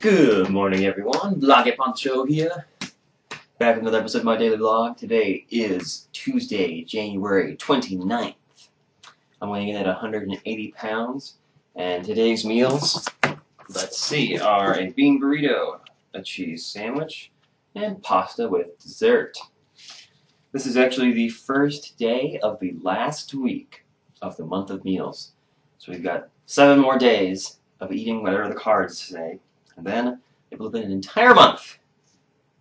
Good morning, everyone. Vloggy Pancho here. Back with another episode of my daily vlog. Today is Tuesday, January 29th. I'm weighing in at 180 pounds. And today's meals, let's see, are a bean burrito, a cheese sandwich, and pasta with dessert. This is actually the first day of the last week of the month of meals. So we've got 7 more days of eating whatever the cards say. And then it will have been an entire month.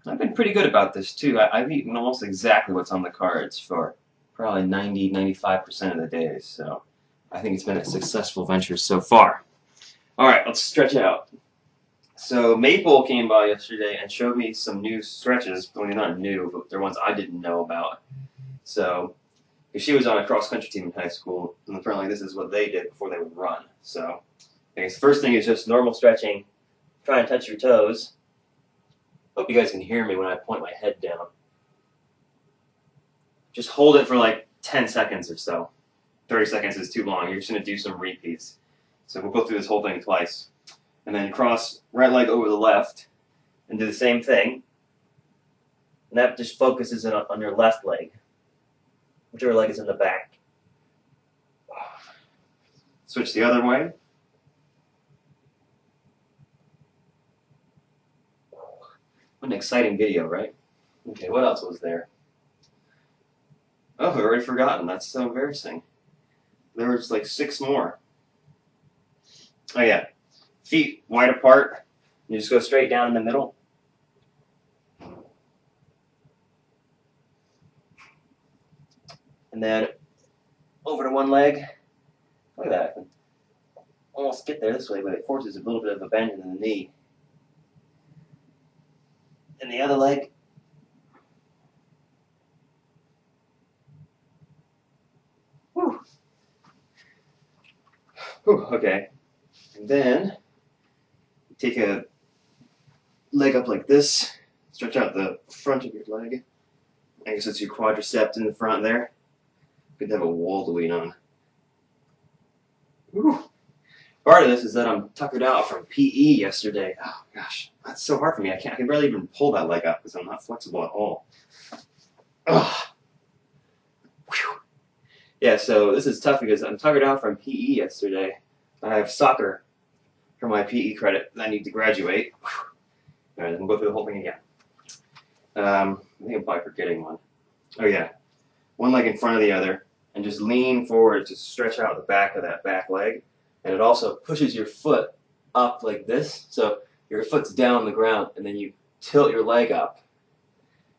I've been pretty good about this too. I've eaten almost exactly what's on the cards for probably 90–95% of the days. So I think it's been a successful venture so far. Alright, let's stretch out. So Maple came by yesterday and showed me some new stretches. Well, they're not new, but they're ones I didn't know about. So, she was on a cross-country team in high school, and apparently this is what they did before they would run. So, okay, so the first thing is just normal stretching. Try and touch your toes. Hope you guys can hear me when I point my head down. Just hold it for like 10 seconds or so. 30 seconds is too long. You're just going to do some repeats. So we'll go through this whole thing twice. And then cross right leg over the left and do the same thing. And that just focuses in on your left leg. Whichever leg is in the back. Switch the other way. What an exciting video, right? Okay, what else was there? Oh, I've already forgotten. That's so embarrassing. There was like 6 more. Oh yeah. Feet wide apart. You just go straight down in the middle. And then over to one leg. Look at that. I can almost get there this way, but it forces a little bit of a bend in the knee. And the other leg. Whew. Whew, okay. And then take a leg up like this. Stretch out the front of your leg. I guess it's your quadriceps in the front there. Good to have a wall to lean on. Whew. Part of this is that I'm tuckered out from PE yesterday. Oh gosh, that's so hard for me. I can barely even pull that leg up because I'm not flexible at all. Ugh. Whew. Yeah, so this is tough because I'm tuckered out from PE yesterday. I have soccer for my PE credit that I need to graduate. Whew. All right, then we'll go through the whole thing again. I think I'm probably forgetting one. Oh yeah, one leg in front of the other, and just lean forward to stretch out the back of that back leg. And it also pushes your foot up like this. So your foot's down on the ground, and then you tilt your leg up.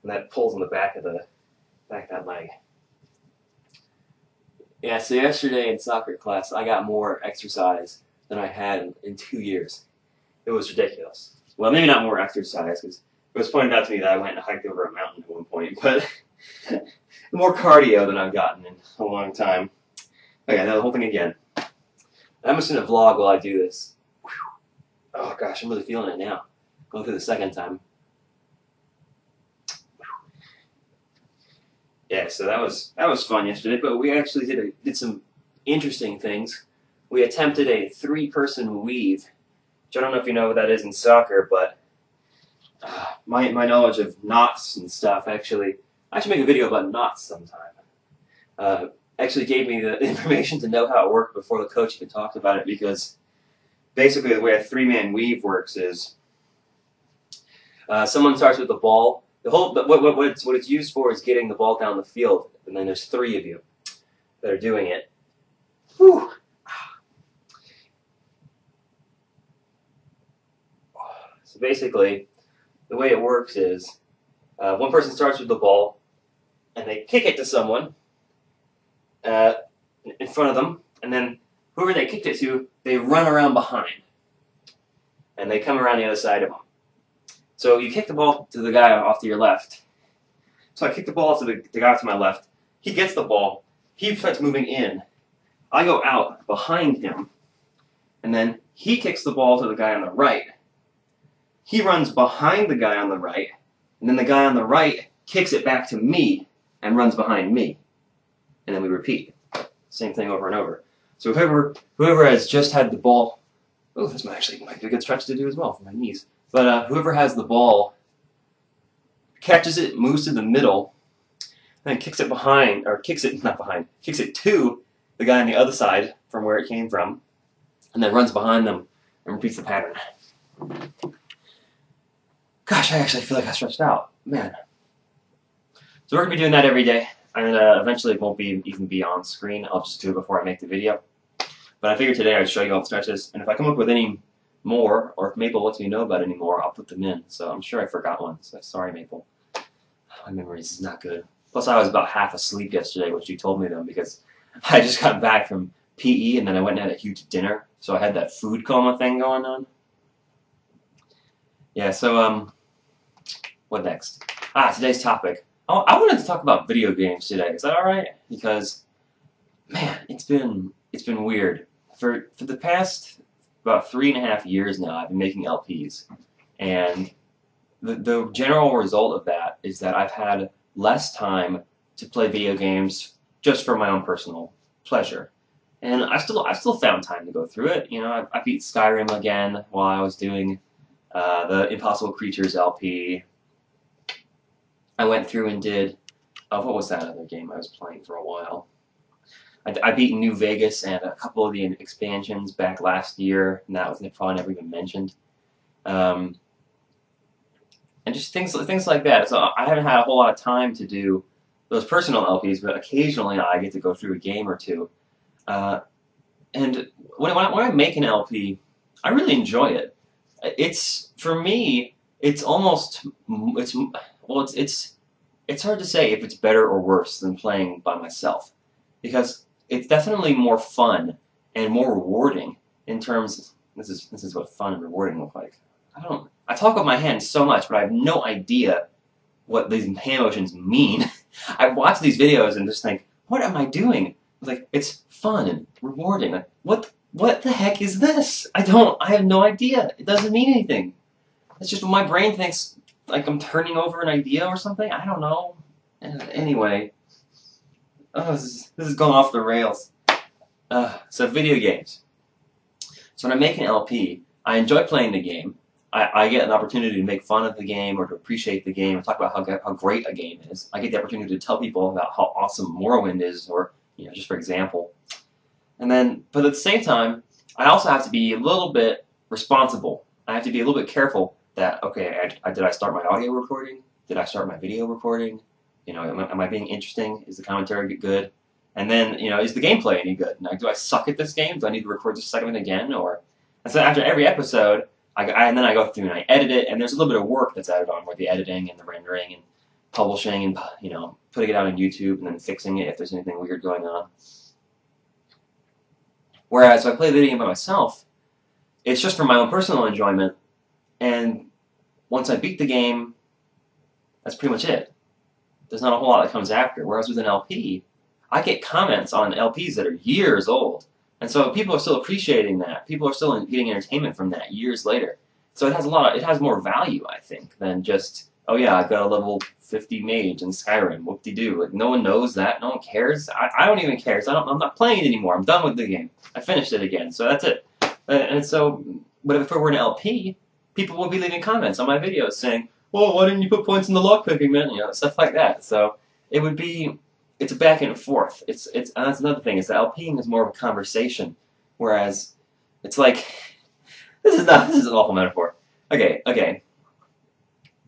And that pulls on the back of that leg. Yeah, so yesterday in soccer class, I got more exercise than I had in 2 years. It was ridiculous. Well, maybe not more exercise, because it was pointed out to me that I went and hiked over a mountain at one point, but more cardio than I've gotten in a long time. Okay, now the whole thing again. I'm just going to vlog while I do this. Whew. Oh gosh, I'm really feeling it now. Going through the second time. Yeah, so that was fun yesterday, but we actually did some interesting things. We attempted a 3-person weave, which I don't know if you know what that is in soccer, but my knowledge of knots and stuff I should make a video about knots sometime. Actually gave me the information to know how it worked before the coach even talked about it, because basically the way a 3-man weave works is someone starts with the ball. What it's used for is getting the ball down the field, and then there's 3 of you that are doing it. Whew. So basically, the way it works is one person starts with the ball, and they kick it to someone in front of them, and then whoever they kicked it to, they run around behind, and they come around the other side of them. So you kick the ball to the guy off to your left. So I kick the ball to the guy to my left. He gets the ball. He starts moving in. I go out behind him, and then he kicks the ball to the guy on the right. He runs behind the guy on the right, and then the guy on the right kicks it back to me and runs behind me. And then we repeat. Same thing over and over. So whoever has just had the ball Oh, this might be a good stretch to do as well for my knees. But whoever has the ball catches it, moves to the middle, and then kicks it behind, or kicks it, not behind, kicks it to the guy on the other side from where it came from, and then runs behind them and repeats the pattern. Gosh, I actually feel like I stretched out. Man. So we're going to be doing that every day, and eventually it won't even be on screen. I'll just do it before I make the video. But I figured today I'd show you all the stretches, and if I come up with any more, or if Maple lets me know about any more, I'll put them in. So I'm sure I forgot one, so sorry, Maple. My memory is not good. Plus, I was about half asleep yesterday, which you told me then, because I just got back from PE, and then I went and had a huge dinner, so I had that food coma thing going on. Yeah, so, what next? Today's topic. I wanted to talk about video games today. Is that alright? Because, man, it's been weird. For the past about 3.5 years now, I've been making LPs, and the general result of that is that I've had less time to play video games just for my own personal pleasure. And I still found time to go through it. You know, I beat Skyrim again while I was doing the Impossible Creatures LP. I went through and did, what was that other game I was playing for a while? I beat New Vegas and a couple of the expansions back last year, and that was probably never even mentioned. And just things like that. So I haven't had a whole lot of time to do those personal LPs, but occasionally I get to go through a game or two. And when I make an LP, I really enjoy it. For me, it's hard to say if it's better or worse than playing by myself, because it's definitely more fun and more rewarding in terms. This is what fun and rewarding look like. I talk with my hands so much, but I have no idea what these hand motions mean. I watch these videos and just think, what am I doing? Like, it's fun and rewarding. Like, what the heck is this? I have no idea. It doesn't mean anything. It's just what my brain thinks, like I'm turning over an idea or something. I don't know. Anyway. This is going off the rails. So video games. So when I make an LP, I enjoy playing the game. I get an opportunity to make fun of the game or to appreciate the game or talk about how great a game is. I get the opportunity to tell people about how awesome Morrowind is, or just for example. But at the same time, I also have to be a little bit responsible. I have to be a little bit careful that, okay, did I start my audio recording? Did I start my video recording? Am I being interesting? Is the commentary good? And then, is the gameplay any good? Like, do I suck at this game? Do I need to record this segment again? And so after every episode, and then I go through and I edit it, and there's a little bit of work that's added on, with the editing and the rendering and publishing and, putting it out on YouTube and then fixing it if there's anything weird going on. Whereas if I play the video game by myself, it's just for my own personal enjoyment, and once I beat the game, that's pretty much it. There's not a whole lot that comes after. Whereas with an LP, I get comments on LPs that are years old. And so people are still appreciating that. People are still getting entertainment from that years later. So it has more value, I think, than just, oh yeah, I've got a level 50 mage in Skyrim. Whoop-de-doo. Like, no one knows that. No one cares. I don't even care. So I'm not playing it anymore. I'm done with the game. I finished it again. So that's it. And so, but if it were an LP, people would be leaving comments on my videos saying, "Well, why didn't you put points in the lockpicking, man?" Stuff like that. So it's a back and forth. And that's another thing. Is that LPing is more of a conversation, whereas it's like this is an awful metaphor. Okay.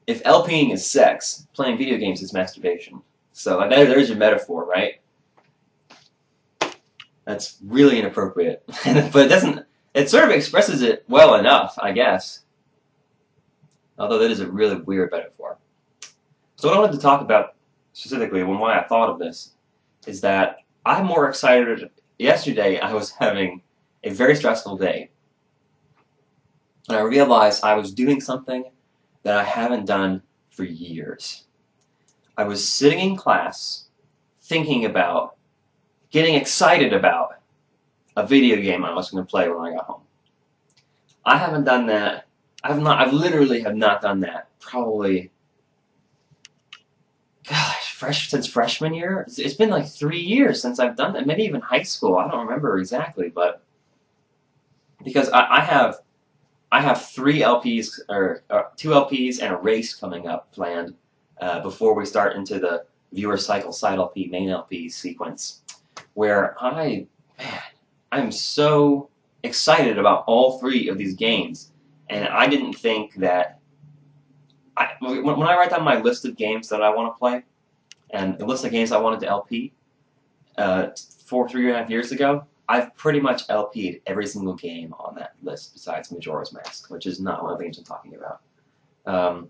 If LPing is sex, playing video games is masturbation. So there's your metaphor, right? That's really inappropriate, but it doesn't. It sort of expresses it well enough, I guess. Although that is a really weird metaphor. So what I wanted to talk about specifically, and why I thought of this, is that I'm more excited. Yesterday, I was having a very stressful day, and I realized I was doing something that I haven't done for years. I was sitting in class, thinking about, getting excited about a video game I was going to play when I got home. I haven't done that. I literally have not done that probably, gosh, since freshman year. It's been like 3 years since I've done that. Maybe even high school. I don't remember exactly, but because I have 3 LPs or 2 LPs and a race coming up planned before we start into the viewer cycle side LP main LP sequence, where I'm so excited about all 3 of these games, and I didn't think that when I write down my list of games that I want to play and the list of games I wanted to LP 3.5 years ago, I've pretty much LP'd every single game on that list besides Majora's Mask, which is not one of the games I'm talking about.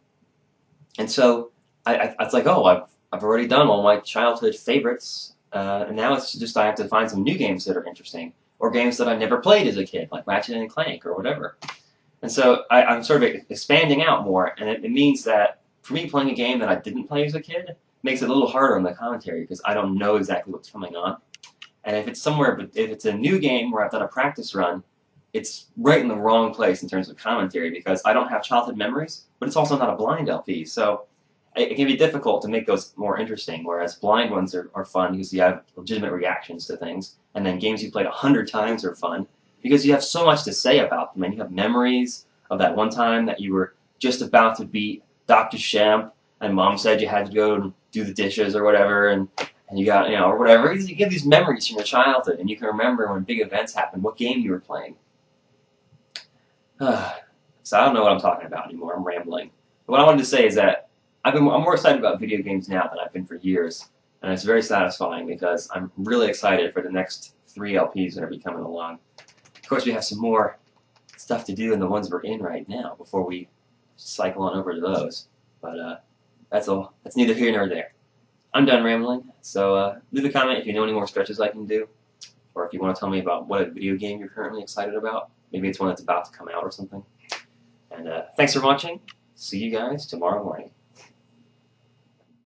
And so it's like, oh, I've already done all my childhood favorites, and now it's just I have to find some new games that are interesting, or games that I never played as a kid, like Ratchet and Clank or whatever. And so I'm sort of expanding out more, and it means that for me, playing a game that I didn't play as a kid makes it a little harder on the commentary because I don't know exactly what's coming on. And if it's a new game where I've done a practice run, it's right in the wrong place in terms of commentary because I don't have childhood memories, but it's also not a blind LP. So it can be difficult to make those more interesting, whereas blind ones are fun because you have legitimate reactions to things, and then games you played 100 times are fun because you have so much to say about them, and you have memories of that one time that you were just about to beat Dr. Shemp, and Mom said you had to go and do the dishes or whatever, and you got, or whatever. You get these memories from your childhood, and you can remember when big events happened, what game you were playing. So I don't know what I'm talking about anymore. I'm rambling. But what I wanted to say is that I'm more excited about video games now than I've been for years, and it's very satisfying because I'm really excited for the next 3 LPs that are coming along. Of course, we have some more stuff to do in the ones we're in right now before we cycle on over to those. But that's all. That's neither here nor there. I'm done rambling, so leave a comment if you know any more stretches I can do, or if you want to tell me about what a video game you're currently excited about. Maybe it's one that's about to come out or something. And thanks for watching. See you guys tomorrow morning.